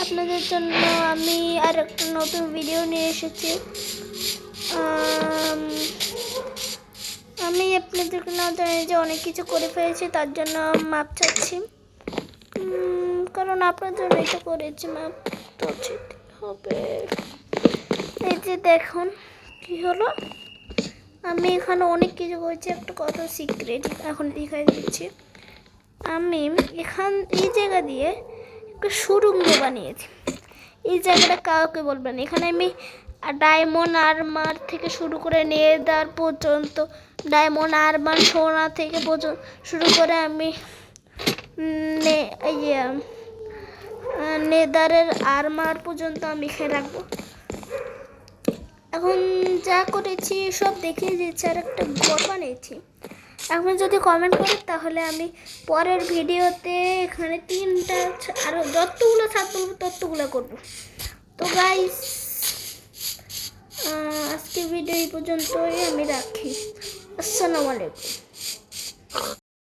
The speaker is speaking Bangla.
আপনাদের জন্য আমি আর একটা নতুন ভিডিও নিয়ে এসেছি। আমি আপনাদেরকে না জানি যে অনেক কিছু করে ফেলেছি, তার জন্য মাপ চাচ্ছি, কারণ আপনার জন্যই তো করেছি, মাপ তো যেতে হবে। এই যে দেখুন কি হলো, আমি এখানে অনেক কিছু করেছি, একটা কত সিক্রেট এখন দেখাই দিচ্ছি। আমি এই জায়গা দিয়ে একটা সুড়ঙ্গ বানিয়েছি। এই জায়গাটা কাউকে বলবেন। এখানে আমি ডায়মন্ড আর্মার থেকে শুরু করে নেদার পর্যন্ত, ডায়মন্ড আর্মার সোনা থেকে শুরু করে আমি নেদারের আর্মার পর্যন্ত আমি এখানে রাখবো। এখন যা করেছি সব দেখিয়ে দিচ্ছি, আর একটা ঘর বানিয়েছি। এখন যদি কমেন্ট করেন তাহলে আমি পরের ভিডিওতে এখানে 3টা আরও যতগুলো ছাত্র ততগুলো করবো। তো গাইস, আজকের ভিডিও এই পর্যন্তই আমি রাখি। আসসালামু আলাইকুম।